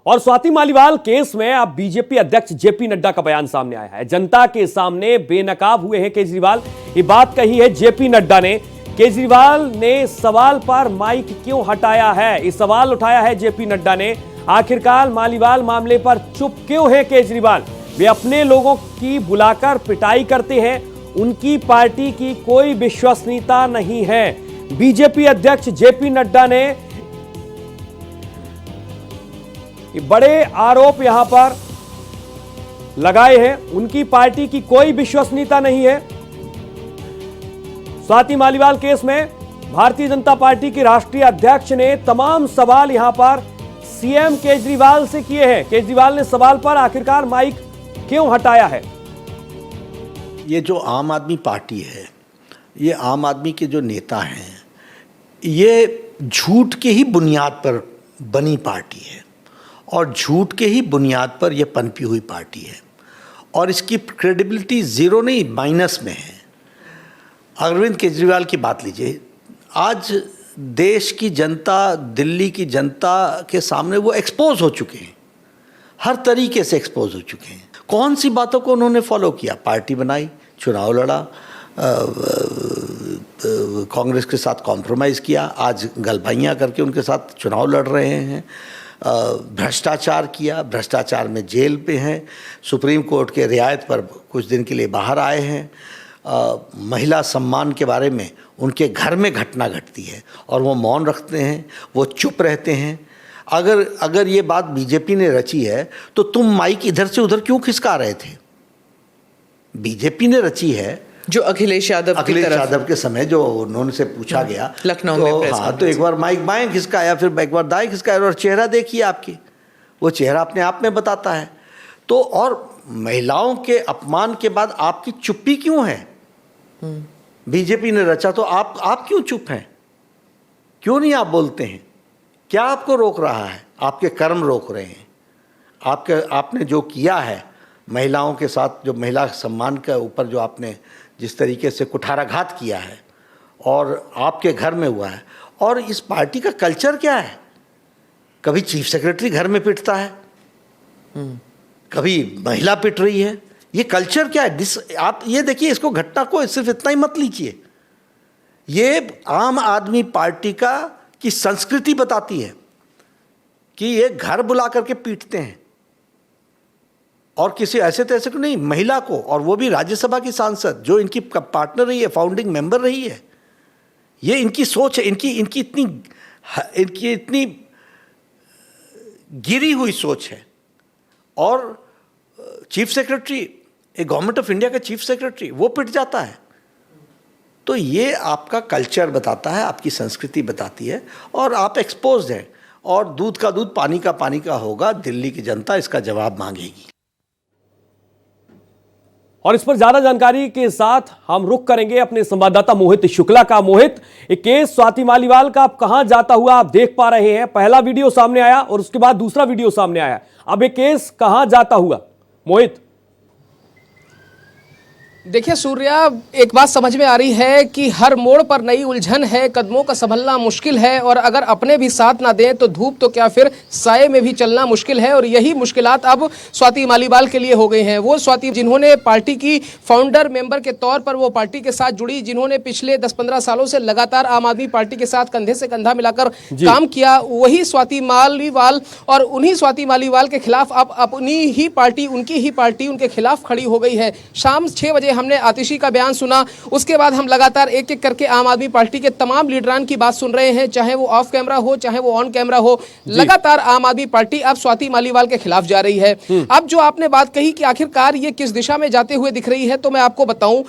और स्वाति मालीवाल केस में अब बीजेपी अध्यक्ष जेपी नड्डा का बयान सामने आया है। जनता के सामने बेनकाब हुए हैं केजरीवाल। ये बात कही है जेपी नड्डा ने। केजरीवाल ने सवाल पर माइक क्यों हटाया है, ये सवाल उठाया है जेपी नड्डा ने। आखिरकार मालीवाल मामले पर चुप क्यों है केजरीवाल? वे अपने लोगों की बुलाकर पिटाई करते हैं, उनकी पार्टी की कोई विश्वसनीयता नहीं है। बीजेपी अध्यक्ष जेपी नड्डा ने बड़े आरोप यहां पर लगाए हैं, उनकी पार्टी की कोई विश्वसनीयता नहीं है। स्वाति मालीवाल केस में भारतीय जनता पार्टी की राष्ट्रीय अध्यक्ष ने तमाम सवाल यहां पर सीएम केजरीवाल से किए हैं। केजरीवाल ने सवाल पर आखिरकार माइक क्यों हटाया है? ये जो आम आदमी पार्टी है, ये आम आदमी के जो नेता हैं, ये झूठ के ही बुनियाद पर बनी पार्टी है और झूठ के ही बुनियाद पर यह पनपी हुई पार्टी है और इसकी क्रेडिबिलिटी ज़ीरो नहीं माइनस में है। अरविंद केजरीवाल की बात लीजिए, आज देश की जनता, दिल्ली की जनता के सामने वो एक्सपोज हो चुके हैं, हर तरीके से एक्सपोज हो चुके हैं। कौन सी बातों को उन्होंने फॉलो किया? पार्टी बनाई, चुनाव लड़ा, कांग्रेस के साथ कॉम्प्रोमाइज़ किया, आज गलबाइयाँ करके उनके साथ चुनाव लड़ रहे हैं। भ्रष्टाचार किया, भ्रष्टाचार में जेल पे हैं, सुप्रीम कोर्ट के रियायत पर कुछ दिन के लिए बाहर आए हैं। महिला सम्मान के बारे में उनके घर में घटना घटती है और वो मौन रखते हैं, वो चुप रहते हैं। अगर ये बात बीजेपी ने रची है तो तुम माइक इधर से उधर क्यों खिसका रहे थे? बीजेपी ने रची है, जो अखिलेश यादव के समय जो उन्होंने से पूछा गया लखनऊ में, हाँ, तो एक बार माइक बाएं खिसकाया, फिर एक बार दाएं खिसकाया और चेहरा देखिए आपकी, वो चेहरा अपने आप में बताता है। तो और महिलाओं के अपमान के बाद आपकी चुप्पी क्यों है? बीजेपी ने रचा तो आप क्यों चुप हैं? क्यों नहीं आप बोलते हैं? क्या आपको रोक रहा है? आपके कर्म रोक रहे हैं। आपने जो किया है महिलाओं के साथ, जो महिला सम्मान के ऊपर जो आपने जिस तरीके से कुठाराघात किया है और आपके घर में हुआ है। और इस पार्टी का कल्चर क्या है? कभी चीफ सेक्रेटरी घर में पिटता है, कभी महिला पिट रही है। ये कल्चर क्या है? आप ये देखिए, इसको घटना को सिर्फ इतना ही मत लीजिए, ये आम आदमी पार्टी की संस्कृति बताती है कि ये घर बुला करके पीटते हैं और किसी ऐसे तैसे को नहीं, महिला को, और वो भी राज्यसभा की सांसद जो इनकी पार्टनर रही है, फाउंडिंग मेंबर रही है। ये इनकी सोच है, इनकी इतनी गिरी हुई सोच है। और चीफ सेक्रेटरी, एक गवर्नमेंट ऑफ इंडिया का चीफ सेक्रेटरी, वो पिट जाता है। तो ये आपका कल्चर बताता है, आपकी संस्कृति बताती है और आप एक्सपोज्ड हैं। और दूध का दूध, पानी का पानी का होगा। दिल्ली की जनता इसका जवाब मांगेगी। और इस पर ज्यादा जानकारी के साथ हम रुख करेंगे अपने संवाददाता मोहित शुक्ला का। मोहित, ये केस स्वाति मालीवाल का अब कहां जाता हुआ आप देख पा रहे हैं? पहला वीडियो सामने आया और उसके बाद दूसरा वीडियो सामने आया, अब ये केस कहां जाता हुआ? मोहित, देखिए सूर्या, एक बात समझ में आ रही है कि हर मोड़ पर नई उलझन है, कदमों का संभलना मुश्किल है और अगर अपने भी साथ ना दें तो धूप तो क्या फिर साये में भी चलना मुश्किल है। और यही मुश्किलात अब स्वाति मालीवाल के लिए हो गई हैं। वो स्वाति जिन्होंने पार्टी की फाउंडर मेंबर के तौर पर वो पार्टी के साथ जुड़ी, जिन्होंने पिछले 10-15 सालों से लगातार आम आदमी पार्टी के साथ कंधे से कंधा मिलाकर काम किया, वही स्वाति मालीवाल और उन्हीं स्वाति मालीवाल के खिलाफ अब अपनी ही पार्टी, उनकी ही पार्टी उनके खिलाफ खड़ी हो गई है। शाम 6 बजे हमने आतिशी का बयान सुना, उसके बाद हम लगातार एक एक करके आम आदमी पार्टी के तमाम लीडरान की बात सुन रहे हैं, चाहे वो ऑफ कैमरा हो चाहे वो ऑन कैमरा हो। लगातार आम आदमी पार्टी अब स्वाति मालीवाल के खिलाफ जा रही है। अब जो आपने बात कही कि आखिरकार ये किस दिशा में जाते हुए दिख रही है, तो मैं आपको बताऊं,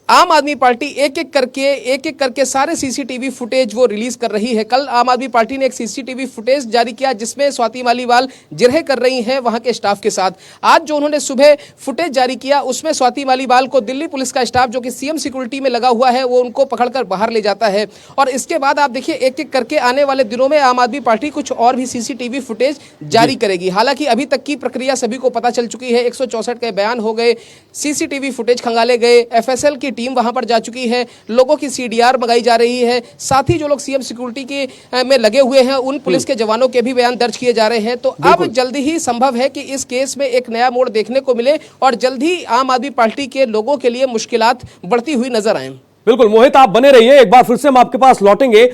आम आदमी पार्टी एक एक करके सारे सीसीटीवी फुटेज वो रिलीज कर रही है। कल आम आदमी पार्टी ने एक सीसीटीवी फुटेज जारी किया जिसमें स्वाति मालीवाल जिरह कर रही हैं वहां के स्टाफ के साथ। आज जो उन्होंने सुबह फुटेज जारी किया उसमें स्वाति मालीवाल को दिल्ली पुलिस का स्टाफ जो कि सीएम सिक्योरिटी में लगा हुआ है वो उनको पकड़कर बाहर ले जाता है। और इसके बाद आप देखिए एक एक करके आने वाले दिनों में आम आदमी पार्टी कुछ और भी सीसीटीवी फुटेज जारी करेगी। हालांकि अभी तक की प्रक्रिया सभी को पता चल चुकी है। 164 के बयान हो गए, सीसीटीवी फुटेज खंगाले गए, एफएसएल की टीम वहां पर जा चुकी है, लोगों की सीडीआर मंगाई जा रही है, साथ ही जो लोग सीएम सिक्योरिटी के में लगे हुए हैं उन पुलिस के जवानों के भी बयान दर्ज किए जा रहे हैं। तो अब जल्दी ही संभव है कि इस केस में एक नया मोड़ देखने को मिले और जल्द ही आम आदमी पार्टी के लोगों के लिए मुश्किलात बढ़ती हुई नजर आए। बिल्कुल मोहित, आप बने रहिए, एक बार फिर से हम आपके पास लौटेंगे।